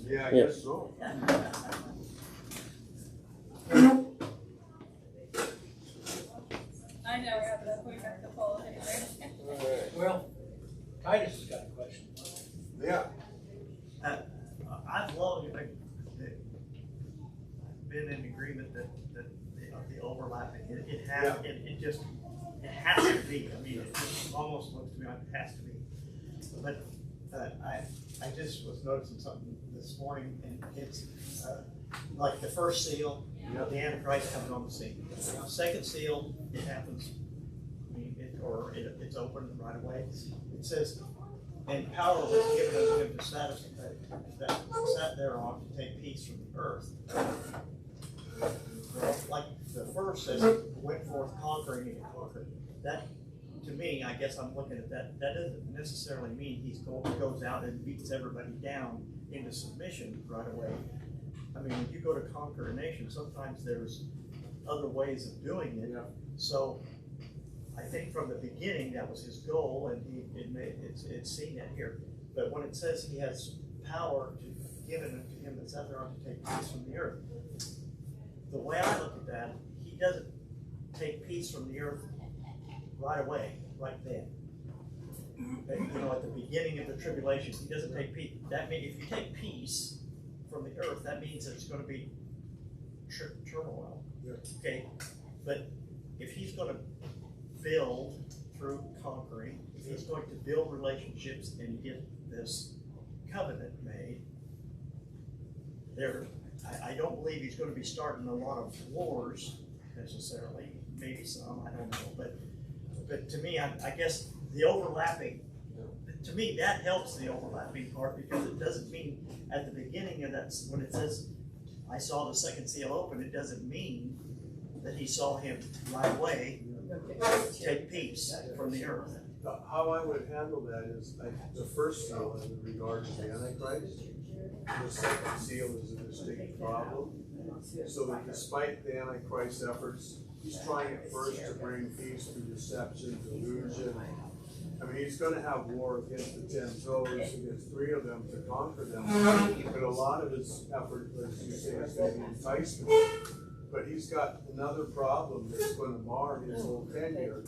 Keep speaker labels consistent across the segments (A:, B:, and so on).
A: Yeah, I guess so.
B: I know, yeah, but we have to follow anyway.
C: Well, Titus has got a question.
A: Yeah.
D: I've long been in agreement that the overlapping, it has, it just, it has to be. I mean, it just almost looks to me like it has to be. But I just was noticing something this morning, and it's like the first seal, the Antichrist comes on the scene. The second seal, it happens, I mean, it's open right away. It says, and power was given unto him to that sat thereon to take peace from the earth. Well, like the first says, went forth conquering and conquered. That, to me, I guess I'm looking at that. That doesn't necessarily mean goes out and beats everybody down into submission right away. I mean, when you go to conquer a nation, sometimes there's other ways of doing it.
A: Yeah.
D: So I think from the beginning that was his goal, and it's seen that here. But when it says he has power given unto him that's out there to take peace from the earth, the way I look at that, he doesn't take peace from the earth right away, right then. You know, at the beginning of the tribulation, he doesn't take peace. That means if you take peace from the earth, that means it's going to be turmoil.
A: Yeah.
D: Okay, but if he's going to build through conquering, if he's going to build relationships and get this covenant made, I don't believe he's going to be starting a lot of wars necessarily. Maybe some, I don't know. But to me, I guess the overlapping, to me, that helps the overlapping part, because it doesn't mean at the beginning of that, when it says, I saw the second seal open, it doesn't mean that he saw him right away take peace from the earth.
A: How I would handle that is, the first seal in regard to the Antichrist, the second seal is a distinct problem. So that despite the Antichrist's efforts, he's trying at first to bring peace through deception, delusion. I mean, he's going to have war against the 10 toes, against 3 of them to conquer them. But a lot of his effort, as you say, is going to be enticement. But he's got another problem that's going to mar his whole tenure,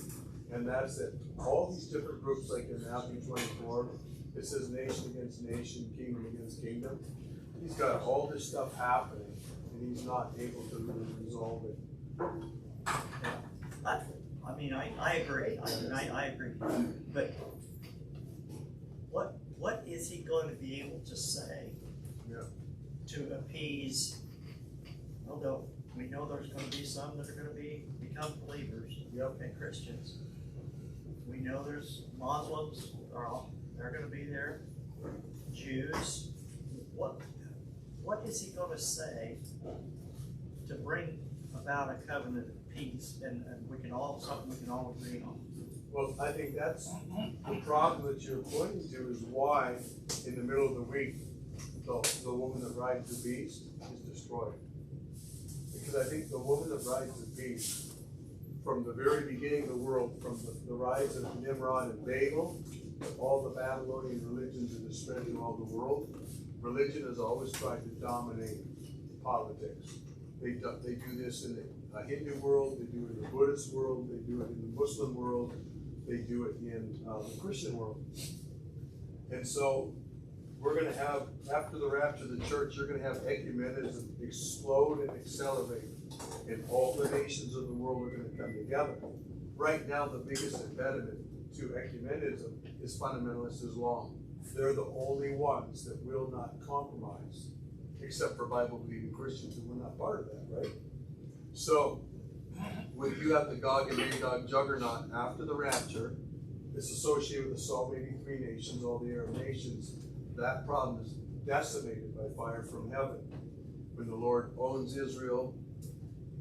A: and that's that all these different groups, like in Matthew 24, it says nation against nation, kingdom against kingdom. He's got all this stuff happening, and he's not able to really resolve it.
D: I mean, I agree. I agree. But what is he going to be able to say to appease? Although we know there's going to be some that are going to become believers and Christians. We know there's Muslims, they're going to be there. Jews. What is he going to say to bring about a covenant of peace, and something we can all agree on?
A: Well, I think that's the problem that you're pointing to, is why in the middle of the week the woman that rides the beast is destroyed. Because I think the woman that rides the beast, from the very beginning of the world, from the rise of Nimrod and Babel, all the Babylonian religions and the spread to all the world, religion has always tried to dominate politics. They do this in the Hindu world, they do it in the Buddhist world, they do it in the Muslim world, they do it in the Christian world. And so we're going to have, after the rapture of the church, you're going to have ecumenism explode and accelerate, and all the nations of the world are going to come together. Right now, the biggest impediment to ecumenism is fundamentalist Islam. They're the only ones that will not compromise, except for Bible-believing Christians, and we're not part of that, right? So, when you have the Gog and Magog juggernaut after the rapture, it's associated with the Psalm 83 nations, all the Arab nations. That problem is decimated by fire from heaven. When the Lord owns Israel,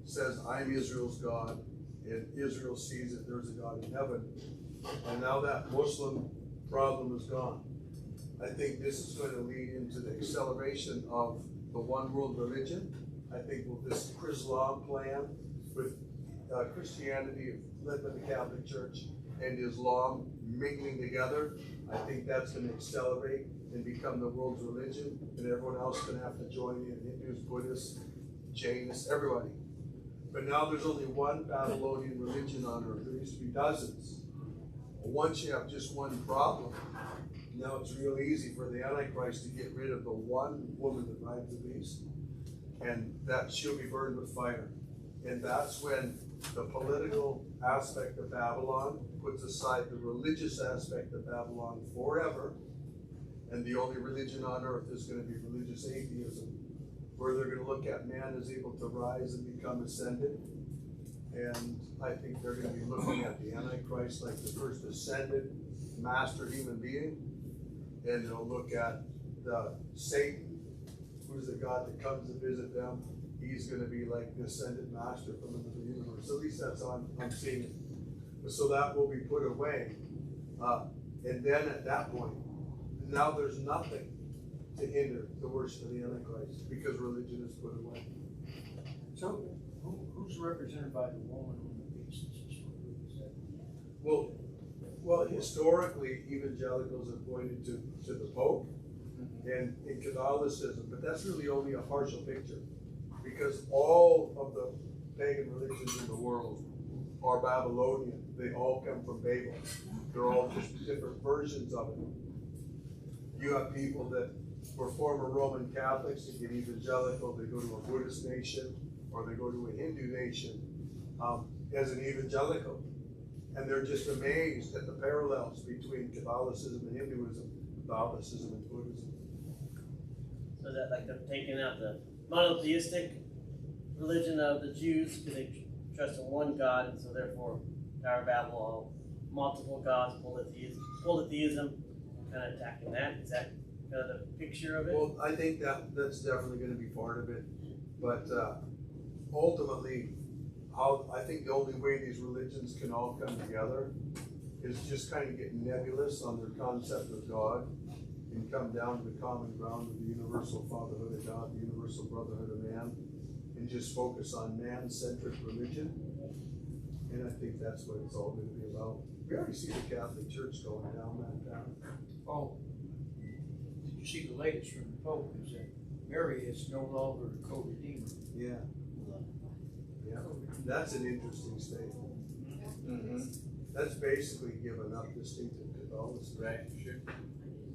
A: says, I'm Israel's God, and Israel sees that there's a God in heaven, and now that Muslim problem is gone. I think this is going to lead into the acceleration of the one world religion. I think with this Islam plan, with Christianity led by the Catholic Church and Islam mingling together, I think that's gonna accelerate and become the world's religion, and everyone else gonna have to join in, Hindus, Buddhists, Jainists, everybody. But now there's only one Babylonian religion on earth. There used to be dozens. Once you have just one problem, now it's real easy for the Antichrist to get rid of the one woman that rides the beast, and that she'll be burned with fire. And that's when the political aspect of Babylon puts aside the religious aspect of Babylon forever, and the only religion on earth is going to be religious atheism, where they're going to look at man as able to rise and become ascended. And I think they're going to be looking at the Antichrist like the first ascended master human being, and they'll look at the Satan, who's the God that comes to visit them. He's going to be like the ascended master from another universe. At least that's how I'm seeing it. So that will be put away. And then at that point, now there's nothing to hinder the worship of the Antichrist because religion is put away.
C: So, who's represented by the woman on the beast?
A: Well, historically, evangelicals have pointed to the Pope and in Catholicism, but that's really only a partial picture, because all of the pagan religions in the world are Babylonian. They all come from Babel. They're all just different versions of it. You have people that were former Roman Catholics that get evangelical, they go to a Buddhist nation, or they go to a Hindu nation as an evangelical. And they're just amazed at the parallels between Catholicism and Hinduism, Catholicism and Buddhism.
E: So that like they're taking out the monotheistic religion of the Jews because they trust in one God, and so therefore Tower of Babel, multiple gods, polytheism, kind of attacking that. Is that kind of the picture of it?
A: Well, I think that's definitely going to be part of it, but ultimately, I think the only way these religions can all come together is just kind of get nebulous on their concept of God and come down to the common ground of the universal fatherhood of God, the universal brotherhood of man, and just focus on man-centric religion. And I think that's what it's all going to be about. We already see the Catholic Church going down that path.
C: Oh, did you see the latest from the Pope? Is that Mary is no longer the co-redeemer?
A: Yeah. Yeah. That's an interesting statement. Mm-hmm. That's basically given up distinctive Catholicism.
E: Right, sure.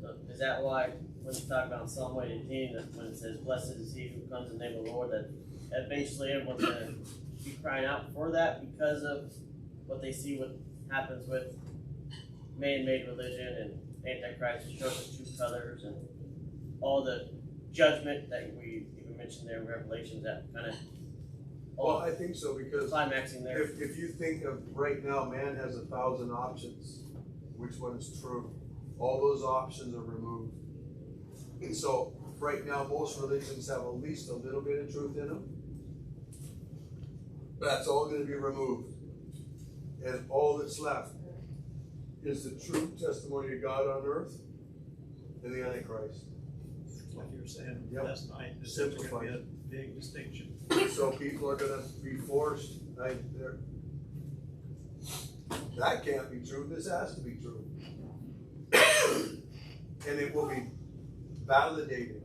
E: So is that why when you talk about Psalm 118, that when it says, "Blessed is he who comes in the name of the Lord," that eventually everyone's going to be crying out for that because of what they see what happens with man-made religion and Antichrist shows us true colors and all the judgment that we even mentioned there in Revelation, that kind of
A: Well, I think so, because
E: climaxing there.
A: if you think of right now, man has 1,000 options. Which one is true? All those options are removed. And so right now, most religions have at least a little bit of truth in them. That's all going to be removed. And all that's left is the true testimony of God on earth and the Antichrist.
D: Like you were saying,
A: Yep.
D: last night, this is going to be a big distinction.
A: So people are going to be forced. That can't be true. This has to be true. And it will be validated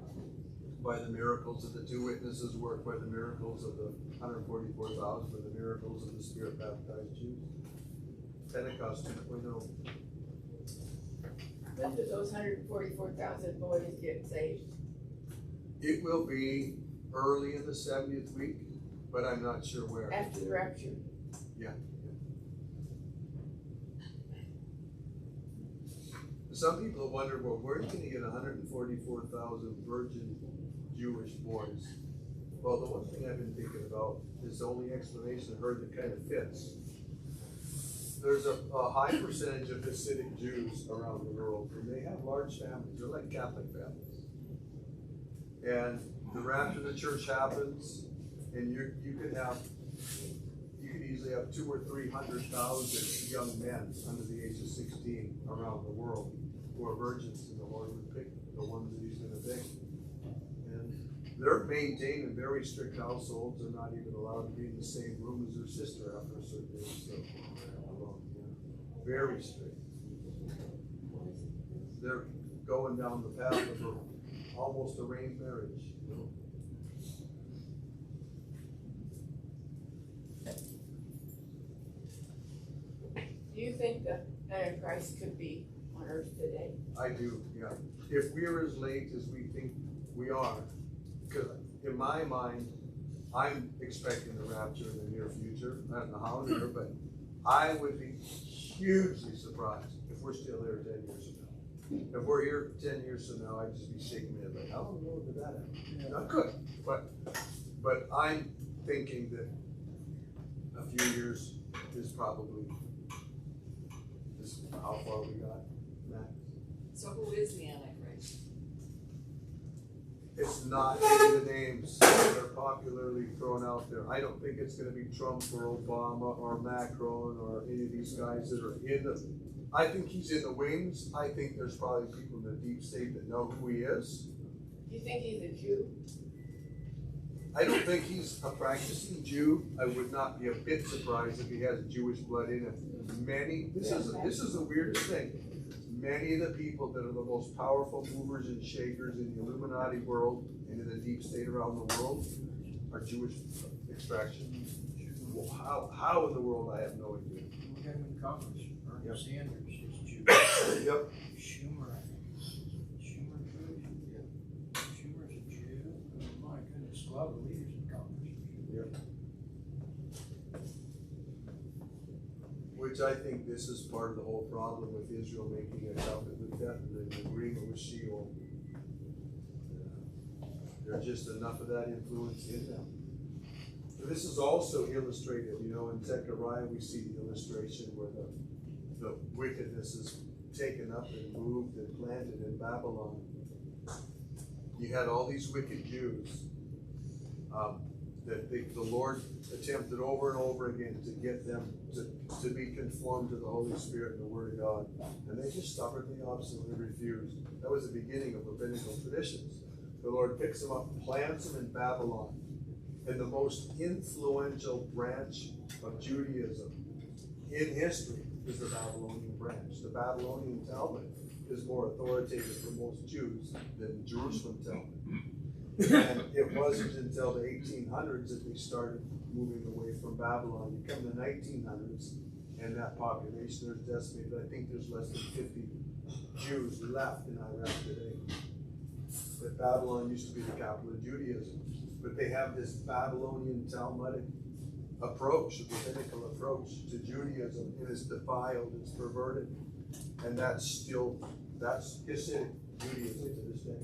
A: by the miracles of the two witnesses' work, by the miracles of the 144,000, by the miracles of the Spirit-baptized Jews. Pentecost 2.0.
F: When do those 144,000 boys get saved?
A: It will be early in the 70th week, but I'm not sure where.
F: After the rapture?
A: Yeah. Some people have wondered, well, where are you going to get 144,000 virgin Jewish boys? Well, the one thing I've been thinking about is the only explanation I've heard that kind of fits. There's a high percentage of Hasidic Jews around the world, and they have large families. They're like Catholic families. And the rapture of the church happens, and you could easily have 200,000 or 300,000 young men under the age of 16 around the world who are virgins, and the Lord would pick the ones that He's going to pick. And they're maintained in very strict households. They're not even allowed to be in the same room as their sister after a certain age. So, very strict. they're going down the path of almost arranged marriage, you know?
F: Do you think the Antichrist could be on earth today?
A: I do, yeah. If we're as late as we think we are, because in my mind, I'm expecting the rapture in the near future. I don't know how near, but I would be hugely surprised if we're still here 10 years from now. If we're here 10 years from now, I'd just be shaking my head like, how in the world did that happen? Not good, but I'm thinking that a few years is probably how far we got, Matt.
B: So who is the Antichrist?
A: It's not any of the names that are popularly thrown out there. I don't think it's going to be Trump or Obama or Macron or any of these guys that are in the. I think he's in the wings. I think there's probably people in the deep state that know who he is.
F: Do you think he's a Jew?
A: I don't think he's a practicing Jew. I would not be a bit surprised if he has Jewish blood in him. This is the weirdest thing. Many of the people that are the most powerful movers and shakers in the Illuminati world and in the deep state around the world are Jewish extraction. Well, how in the world, I have no idea.
C: We have him in Congress. Bernie
A: Yep.
C: Sanders is Jewish.
A: Yep.
C: Schumer, I think. Schumer Jewish? Yeah. Schumer's a Jew. Oh my goodness, a lot of leaders in Congress.
A: Yep. Which I think this is part of the whole problem with Israel making a covenant with death and an agreement with Sheol. There's just enough of that influence in them. This is also illustrated, you know, in Zechariah we see the illustration where the wickedness is taken up and moved and planted in Babylon. You had all these wicked Jews that the Lord attempted over and over again to get them to be conformed to the Holy Spirit and the Word of God. And they just stubbornly, obstinately refused. That was the beginning of rabbinical traditions. The Lord picks them up, plants them in Babylon. And the most influential branch of Judaism in history is the Babylonian branch. The Babylonian Talmud is more authoritative for most Jews than Jerusalem Talmud. And it wasn't until the 1800s that they started moving away from Babylon. You come to the 1900s, and that population is decimated. I think there's less than 50 Jews left in Iraq today. But Babylon used to be the capital of Judaism. But they have this Babylonian Talmudic approach, a rabbinical approach to Judaism. It is defiled, it's perverted, and that's Hasidic Judaism to this day.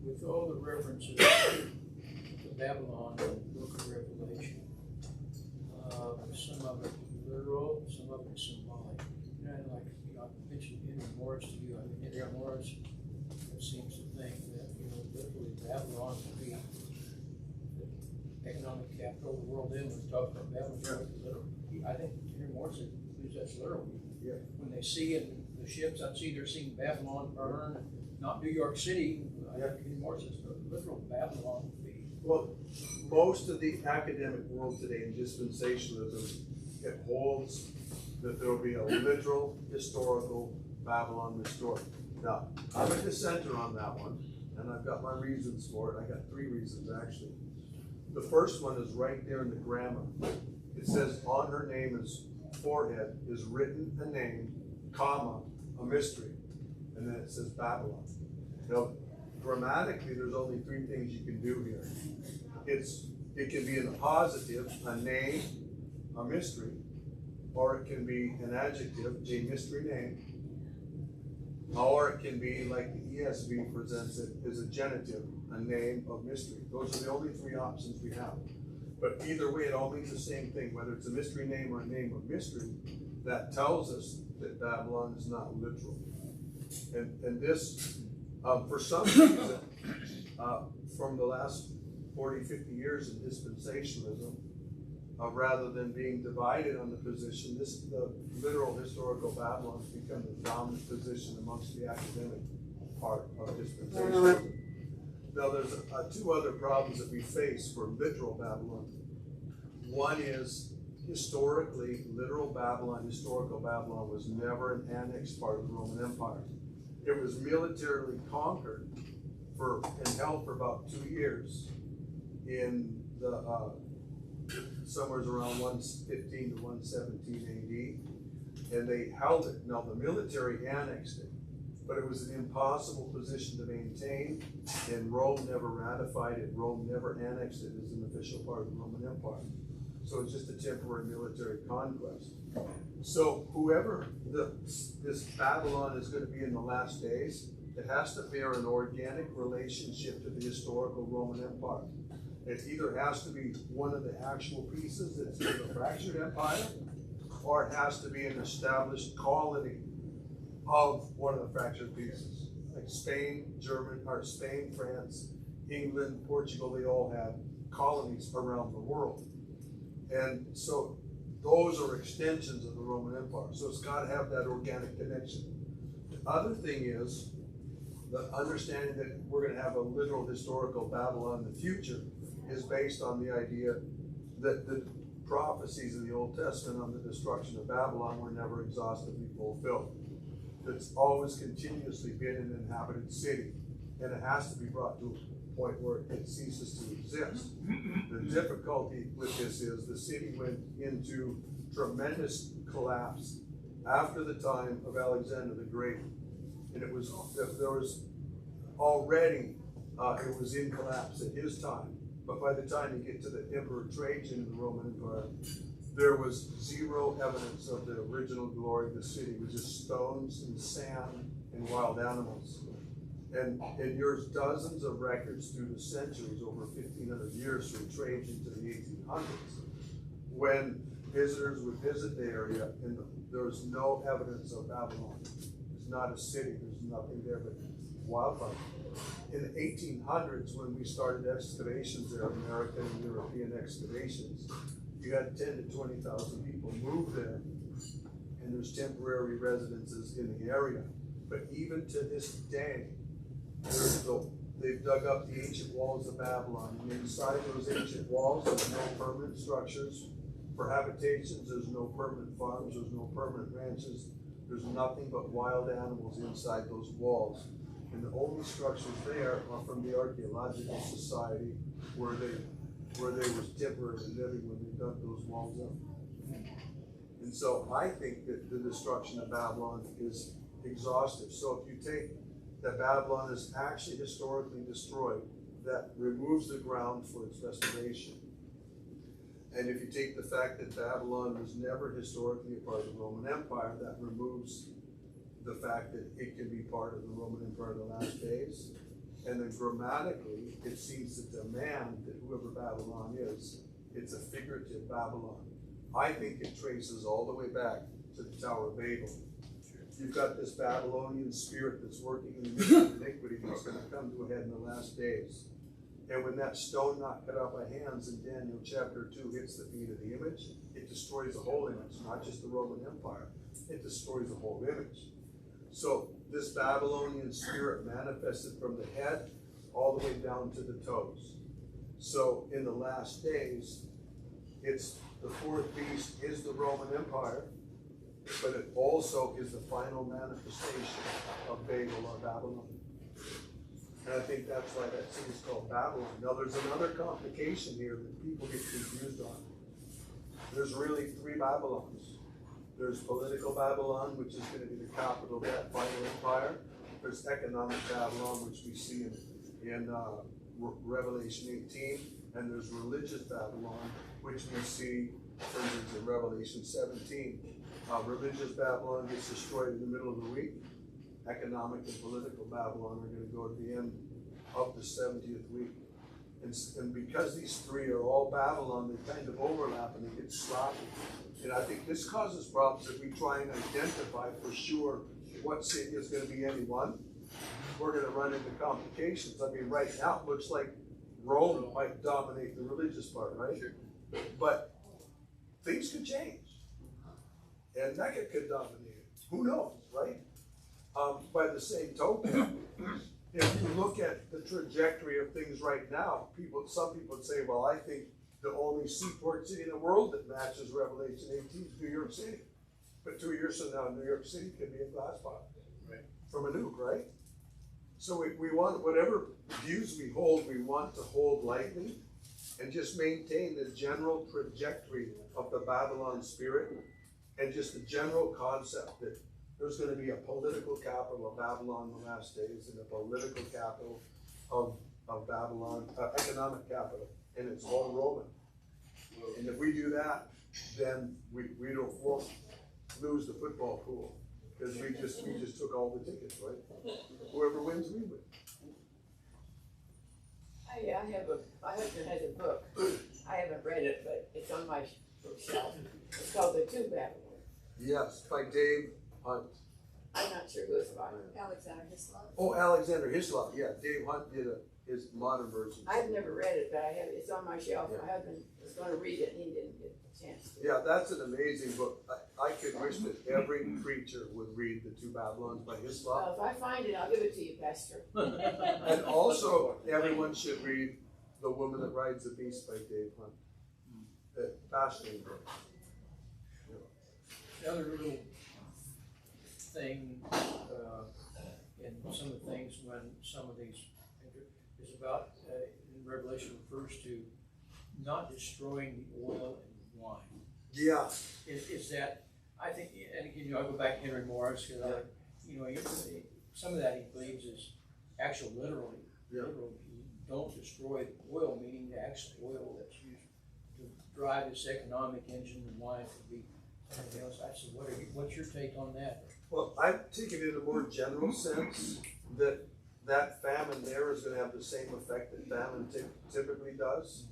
C: With all the references to Babylon in the book of Revelation, some of it literal, some of it symbolic. You know, like, you know, I mentioned Henry Morris to you. I mean, Henry Morris seems to think that, you know, literally Babylon would be the economic capital of the world. Then when we talk about Babylon, I think Henry Morris believes that's literal.
A: Yeah.
C: When they see in the ships, they're seeing Babylon burn, not New York City. I think Henry Morris says the literal Babylon would be.
A: Well, most of the academic world today in dispensationalism, it holds that there will be a literal historical Babylon restored. Now, I'm a dissenter on that one, and I've got my reasons for it. I got 3 reasons actually. The first one is right there in the grammar. It says, on her name's forehead is written a name, comma, a mystery. And then it says Babylon. Now, grammatically, there's only 3 things you can do here. It can be in the positive, a name, a mystery, or it can be an adjective, a mystery name, or it can be like the ESV presents it as a genitive, a name of mystery. Those are the only 3 options we have. But either way, it all means the same thing, whether it's a mystery name or a name of mystery. That tells us that Babylon is not literal. And this, for some reason, from the last 40, 50 years in dispensationalism, rather than being divided on the position, the literal historical Babylon has become the dominant position amongst the academic part of dispensationalism. Now, there's 2 other problems that we face for literal Babylon. One is, historically, literal Babylon, historical Babylon, was never an annexed part of the Roman Empire. It was militarily conquered and held for about 2 years in the somewhere around 115 to 117 AD, and they held it. Now the military annexed it, but it was an impossible position to maintain, and Rome never ratified it. Rome never annexed it as an official part of the Roman Empire. So it's just a temporary military conquest. So whoever this Babylon is going to be in the last days, it has to bear an organic relationship to the historical Roman Empire. It either has to be one of the actual pieces that's in the fractured empire, or it has to be an established colony of one of the fractured pieces. Like Spain, Spain, France, England, Portugal, they all have colonies around the world. And so those are extensions of the Roman Empire. So it's got to have that organic connection. The other thing is the understanding that we're going to have a literal historical Babylon in the future is based on the idea that the prophecies in the Old Testament on the destruction of Babylon were never exhaustively fulfilled. It's always continuously been an inhabited city, and it has to be brought to a point where it ceases to exist. The difficulty with this is the city went into tremendous collapse after the time of Alexander the Great, and it was already it was in collapse at his time. But by the time you get to the Emperor Trajan in the Roman Empire, there was zero evidence of the original glory of the city. It was just stones and sand and wild animals. And there's dozens of records through the centuries, over 1,500 years from Trajan to the 1800s, when visitors would visit the area and there was no evidence of Babylon. It's not a city, there's nothing there but wildlife. In the 1800s, when we started excavations there, American and European excavations, you had 10 to 20,000 people move there, and there's temporary residences in the area. But even to this day, they've dug up the ancient walls of Babylon, and inside those ancient walls, there's no permanent structures for habitations, there's no permanent farms, there's no permanent ranches, there's nothing but wild animals inside those walls. And the only structures there are from the Archaeological Society, where they was temporarily living when they dug those walls up. And so I think that the destruction of Babylon is exhaustive. So if you take that Babylon is actually historically destroyed, that removes the ground for its restoration. And if you take the fact that Babylon was never historically a part of the Roman Empire, that removes the fact that it can be part of the Roman Empire in the last days. And then grammatically, it seems to demand that whoever Babylon is, it's a figurative Babylon. I think it traces all the way back to the Tower of Babel. You've got this Babylonian spirit that's working in the midst of iniquity that's going to come to a head in the last days. And when that stone not cut out by hands in Daniel chapter 2 hits the feet of the image, it destroys the whole image, not just the Roman Empire. It destroys the whole image. So this Babylonian spirit manifested from the head all the way down to the toes. So in the last days, it's the fourth beast is the Roman Empire, but it also is the final manifestation of Babel or Babylon. And I think that's why that city is called Babylon. Now there's another complication here that people get confused on. There's really three Babylons. There's political Babylon, which is going to be the capital of that final empire. There's economic Babylon, which we see in Revelation 18. And there's religious Babylon, which we see, for instance, in Revelation 17. Religious Babylon gets destroyed in the middle of the week. Economic and political Babylon are going to go to the end of the 70th week. And because these three are all Babylon, they kind of overlap and they get sloppy. And I think this causes problems if we try and identify for sure what city is going to be any one. We're going to run into complications. I mean, right now it looks like Rome might dominate the religious part, right? Sure. But things could change. And Mecca could dominate it. Who knows, right? By the same token, if you look at the trajectory of things right now, some people would say, well, I think the only seaport city in the world that matches Revelation 18 is New York City. But 2 years from now, New York City could be a glass pot. Right. from a nuke, right? So we want, whatever views we hold, we want to hold lightly and just maintain the general trajectory of the Babylon spirit and just the general concept that there's gonna be a political capital of Babylon in the last days and a political capital of Babylon, economic capital, and it's all Roman. And if we do that, then we won't lose the football pool, because we just took all the tickets, right? Whoever wins, we win.
F: My husband has a book. I haven't read it, but it's on my bookshelf. It's called The Two Babylon.
A: Yes, by Dave Hunt.
F: I'm not sure who it's by.
B: Alexander Hislop.
A: Oh, Alexander Hislop, yeah, Dave Hunt did his modern version.
F: I've never read it, but I have it. It's on my shelf.
A: Yeah.
F: My husband was gonna read it and he didn't get a chance to.
A: Yeah, that's an amazing book. I could wish that every preacher would read The Two Babylons by Hislop.
F: Well, if I find it, I'll give it to you, Pastor.
A: And also, everyone should read The Woman That Rides the Beast by Dave Hunt. Fascinating book.
C: Another little thing, in some of the things when some of these is about, in Revelation refers to not destroying the oil and wine.
A: Yeah,
C: Is that, I think, and again, I go back to Henry Morris, because some of that he believes is actual literally.
A: Yeah.
C: Literally, you don't destroy the oil, meaning the actual oil that's used to drive this economic engine, and wine could be something else. I said, what's your take on that?
A: well, I'm taking it in a more general sense that famine there is gonna have the same effect that famine typically does.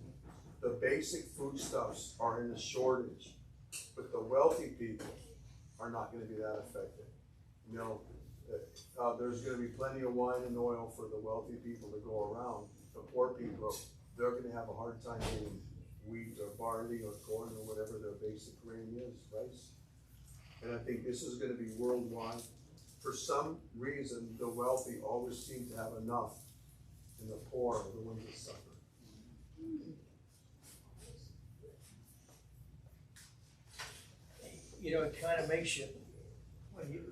A: The basic foodstuffs are in a shortage, but the wealthy people are not gonna be that affected. You know, there's gonna be plenty of wine and oil for the wealthy people to go around. The poor people, they're gonna have a hard time getting wheat or barley or corn or whatever their basic grain is, rice. And I think this is gonna be worldwide. For some reason, the wealthy always seem to have enough, and the poor are the ones that suffer.
C: You know, it kind of makes you, when you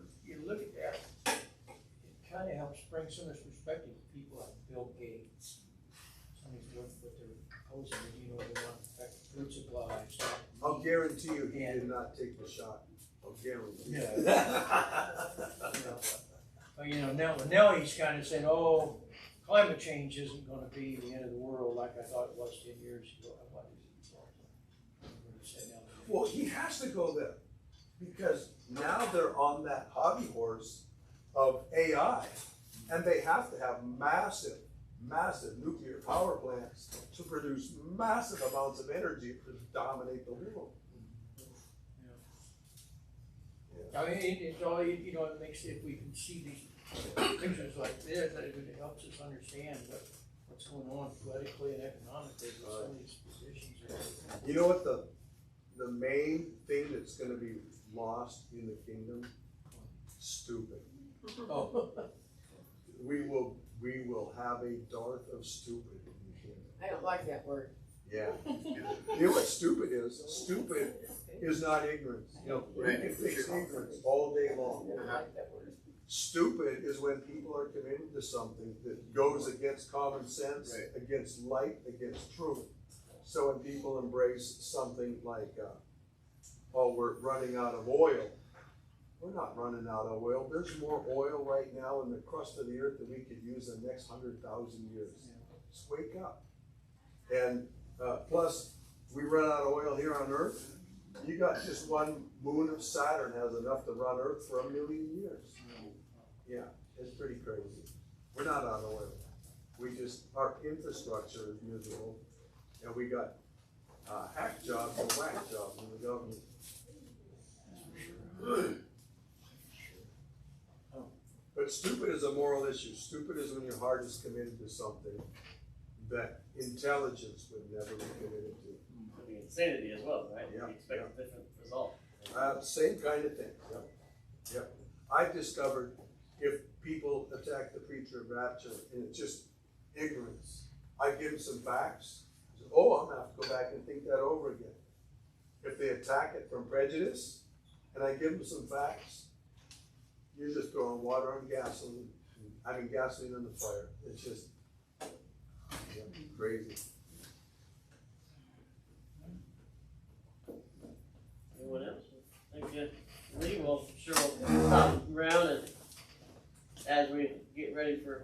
C: look at that, it kind of helps bring some of this perspective to people like Bill Gates. Somebody's looking what they're proposing, they want to affect food supply, stuff.
A: I'll guarantee you he did not take the shot. I'll guarantee you.
C: But now he's kind of saying, oh, climate change isn't going to be the end of the world like I thought it was 10 years ago.
A: Well, he has to go there, because now they're on that hobby horse of AI, and they have to have massive nuclear power plants to produce massive amounts of energy to dominate the world.
C: I mean, it's all, it makes, if we can see these pictures like this, it helps us understand what's going on politically and economically with some of these positions.
A: You know what the main thing that's gonna be lost in the kingdom? Stupid.
C: Oh.
A: We will have a dearth of stupid in the kingdom.
F: I don't like that word.
A: Yeah. You know what stupid is? Stupid is not ignorance. You know, we can fix ignorance all day long.
F: I don't like that word.
A: Stupid is when people are committed to something that goes against common sense, against light, against truth. So when people embrace something like, oh, we're running out of oil. We're not running out of oil. There's more oil right now in the crust of the earth than we could use in the next 100,000 years. Just wake up. And plus, we run out of oil here on Earth. You got just one moon of Saturn has enough to run Earth for 1 million years. Yeah, it's pretty crazy. We're not out of oil. Our infrastructure is miserable, and we got hack jobs and whack jobs in the government. But stupid is a moral issue. Stupid is when your heart is committed to something that intelligence would never be committed to.
E: Could be insanity as well, right?
A: Yeah,
E: You expect a different result.
A: Same kind of thing. Yep. I've discovered if people attack the preacher of rapture and it's just ignorance, I give them some facts. Oh, I'm gonna have to go back and think that over again. If they attack it from prejudice, and I give them some facts, you're just throwing water on gasoline, having gasoline on the fire. It's just crazy.
E: Anyone else? Thank you. Lee, well, sure we'll stop around and as we get ready for